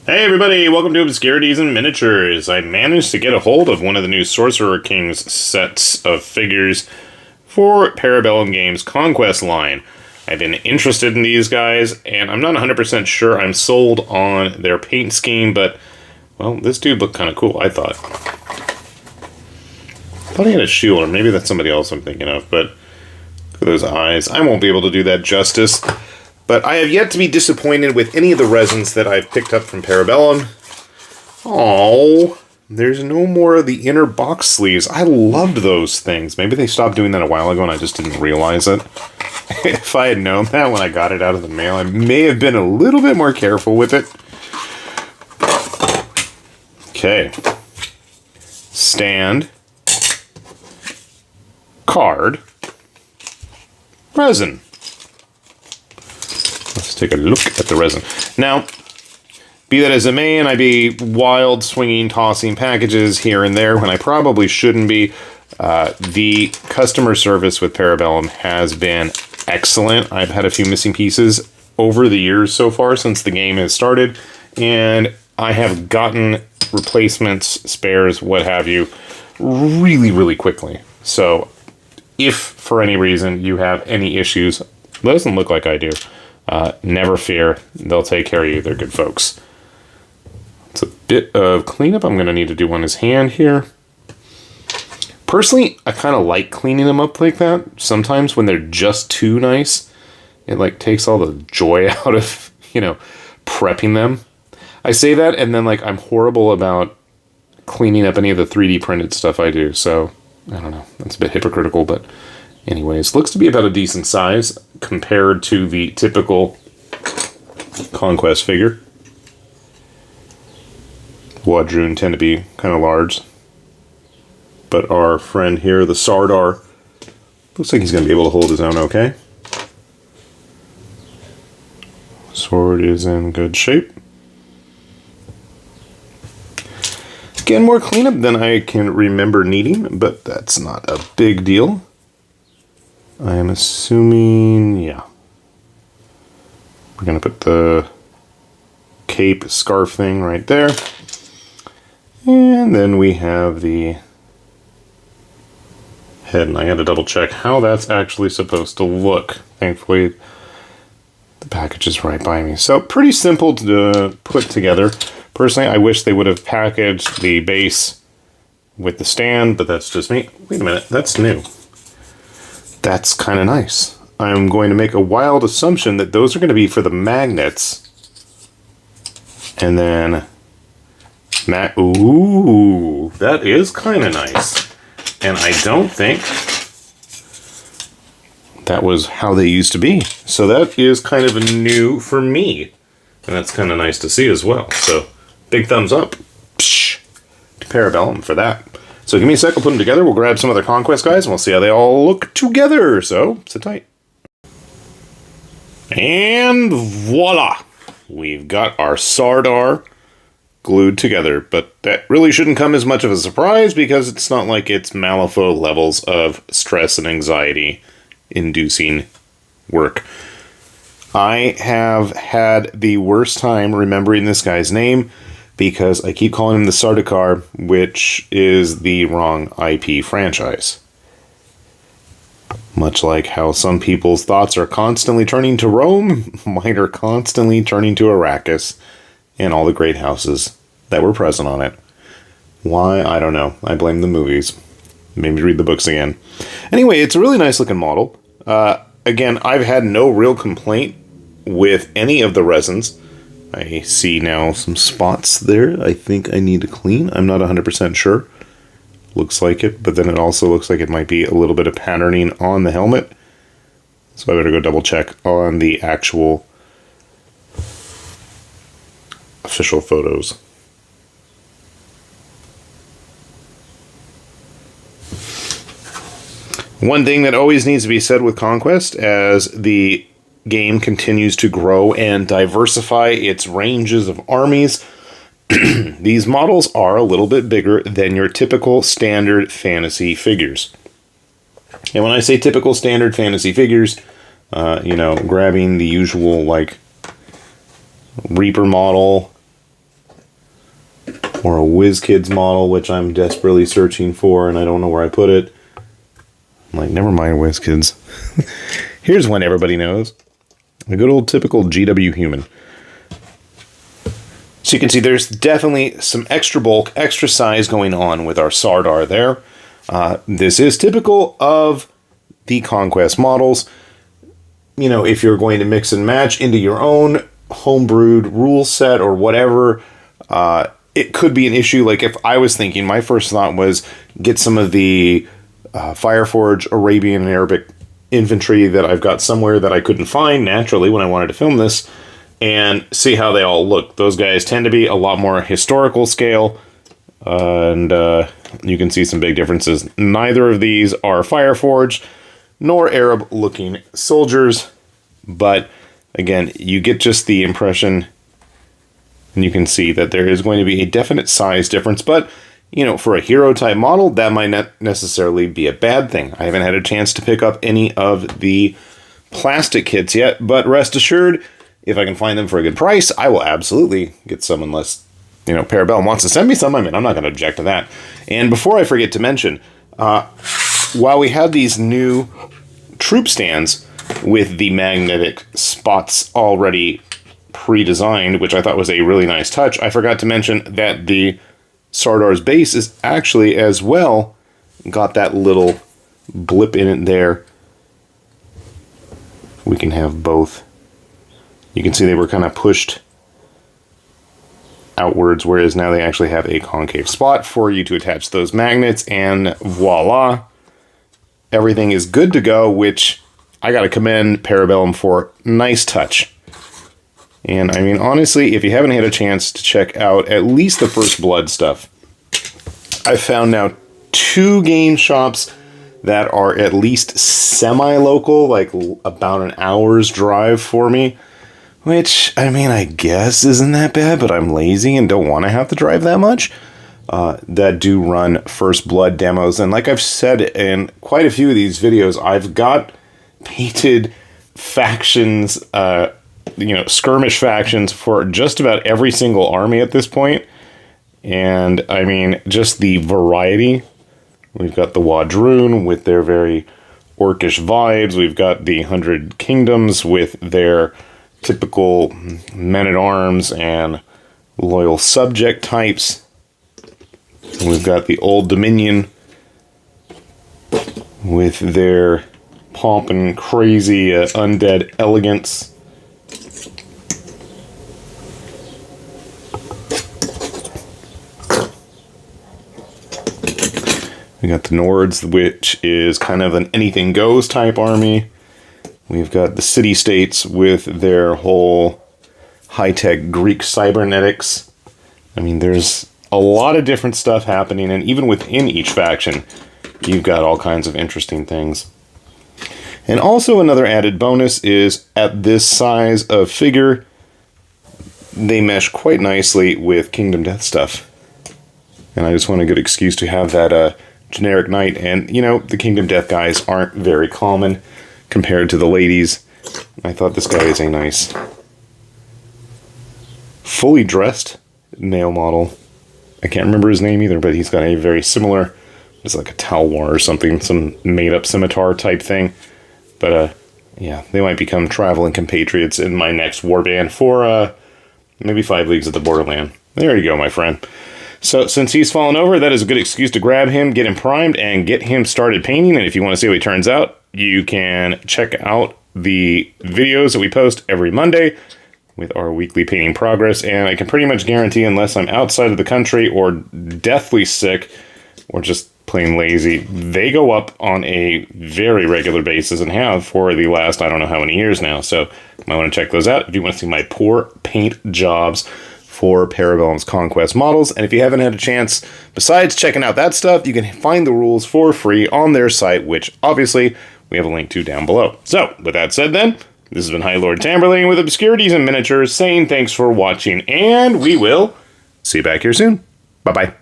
Hey everybody, welcome to Obscurities and Miniatures. I managed to get a hold of one of the new Sorcerer Kings sets of figures for Parabellum Games' Conquest line. I've been interested in these guys, and I'm not 100% sure I'm sold on their paint scheme, but, well, this dude looked kind of cool, I thought. I thought he had a shield, or maybe that's somebody else I'm thinking of, but look at those eyes. I won't be able to do that justice. But I have yet to be disappointed with any of the resins that I've picked up from Parabellum. Oh, there's no more of the inner box sleeves. I loved those things. Maybe they stopped doing that a while ago and I just didn't realize it. If I had known that when I got it out of the mail, I may have been a little bit more careful with it. Okay. Stand. Card. Resin. Let's take a look at the resin. Now, be that as it may, and I be wild, swinging, tossing packages here and there when I probably shouldn't be, the customer service with Parabellum has been excellent. I've had a few missing pieces over the years so far since the game has started, and I have gotten replacements, spares, what have you, really, really quickly. So, if for any reason you have any issues, doesn't look like I do. Never fear, they'll take care of you. They're good folks. It's a bit of cleanup I'm going to need to do on his hand here. Personally, I kind of like cleaning them up like that. Sometimes when they're just too nice, it like takes all the joy out of, prepping them. I say that and then like I'm horrible about cleaning up any of the 3D printed stuff I do. So, I don't know. That's a bit hypocritical, but anyways, looks to be about a decent size compared to the typical Conquest figure. Wadroon tend to be kind of large. But our friend here, the Sardar, looks like he's going to be able to hold his own okay. Sword is in good shape. Again, more cleanup than I can remember needing, but that's not a big deal. I am assuming, yeah. We're going to put the cape scarf thing right there. And then we have the head, and I got to double check how that's actually supposed to look. Thankfully, the package is right by me. So pretty simple to put together. Personally, I wish they would have packaged the base with the stand, but that's just me. Wait a minute, that's new. That's kind of nice. I'm going to make a wild assumption that those are going to be for the magnets. And then... Ooh, that is kind of nice. And I don't think that was how they used to be. So that is kind of new for me. And that's kind of nice to see as well. So, big thumbs up to Parabellum for that. So give me a sec, I'll put them together, we'll grab some other Conquest guys, and we'll see how they all look together. So, sit tight. And voila! We've got our Sardar glued together, but that really shouldn't come as much of a surprise because it's not like it's Malifaux levels of stress and anxiety inducing work. I have had the worst time remembering this guy's name because I keep calling him the Sardar, which is the wrong IP franchise. Much like how some people's thoughts are constantly turning to Rome, mine are constantly turning to Arrakis and all the great houses that were present on it. Why? I don't know. I blame the movies. Maybe read the books again. Anyway, it's a really nice looking model. Again, I've had no real complaint with any of the resins. I see now some spots there I think I need to clean. I'm not 100% sure. Looks like it, but then it also looks like it might be a little bit of patterning on the helmet. So I better go double check on the actual official photos. One thing that always needs to be said with Conquest as the game continues to grow and diversify its ranges of armies, these models are a little bit bigger than your typical standard fantasy figures. And when I say typical standard fantasy figures, grabbing the usual, like, Reaper model, Or a WizKids model, which I'm desperately searching for, and I don't know where I put it. I'm like, never mind WizKids. Here's one everybody knows. A good old typical GW human. So you can see there's definitely some extra bulk, extra size going on with our Sardar there. This is typical of the Conquest models. You know, if you're going to mix and match into your own homebrewed rule set or whatever, it could be an issue. Like if I was thinking, my first thought was get some of the Fireforge Arabian and Arabic infantry that I've got somewhere that I couldn't find naturally when I wanted to film this, and see how they all look. Those guys tend to be a lot more historical scale, and you can see some big differences. Neither of these are Fireforged, nor Arab-looking soldiers, but again, you get just the impression, and you can see that there is going to be a definite size difference, but, you know, for a hero-type model, that might not necessarily be a bad thing. I haven't had a chance to pick up any of the plastic kits yet, but rest assured, if I can find them for a good price, I will absolutely get some, unless, you know, Parabellum wants to send me some. I mean, I'm not going to object to that. And before I forget to mention, while we have these new troop stands with the magnetic spots already pre-designed, which I thought was a really nice touch, I forgot to mention that the Sardar's base is actually as well got that little blip in it there. We can have both. You can see they were kind of pushed outwards, whereas now they actually have a concave spot for you to attach those magnets, and voila, everything is good to go, which I gotta commend Parabellum for. Nice touch. And I mean, honestly, if you haven't had a chance to check out at least the First Blood stuff, I've found now 2 game shops that are at least semi-local, like about an hour's drive for me. Which, I mean, I guess isn't that bad, but I'm lazy and don't want to have to drive that much. That do run First Blood demos. And like I've said in quite a few of these videos, I've got painted factions, you know, skirmish factions for just about every single army at this point. And, I mean, just the variety. We've got the Wadroon with their very orcish vibes. We've got the 100 Kingdoms with their typical men-at-arms and loyal subject types. And we've got the Old Dominion with their pomp and crazy undead elegance. We got the Nords, which is kind of an anything-goes type army. We've got the city-states with their whole high-tech Greek cybernetics. I mean, there's a lot of different stuff happening, and even within each faction, you've got all kinds of interesting things. And also another added bonus is, at this size of figure, they mesh quite nicely with Kingdom Death stuff. And I just want a good excuse to have that generic knight, and, you know, the Kingdom Death guys aren't very common compared to the ladies. I thought this guy is a nice fully dressed male model. I can't remember his name either, but he's got a very similar, it's like a Talwar or something, some made-up scimitar type thing. But, yeah, they might become traveling compatriots in my next warband for, maybe 5 Leagues of the Borderland. There you go, my friend. So, since he's fallen over, that is a good excuse to grab him, get him primed, and get him started painting. And if you want to see how he turns out, you can check out the videos that we post every Monday with our weekly painting progress. And I can pretty much guarantee, unless I'm outside of the country or deathly sick or just plain lazy, they go up on a very regular basis and have for the last, I don't know how many years now. So you might want to check those out if you want to see my pour paint jobs for Parabellum's Conquest models. And if you haven't had a chance, besides checking out that stuff, you can find the rules for free on their site, which obviously we have a link to down below. So, with that said then, this has been High Lord Tamberlane with Obscurities and Miniatures, saying thanks for watching, and we will see you back here soon. Bye-bye.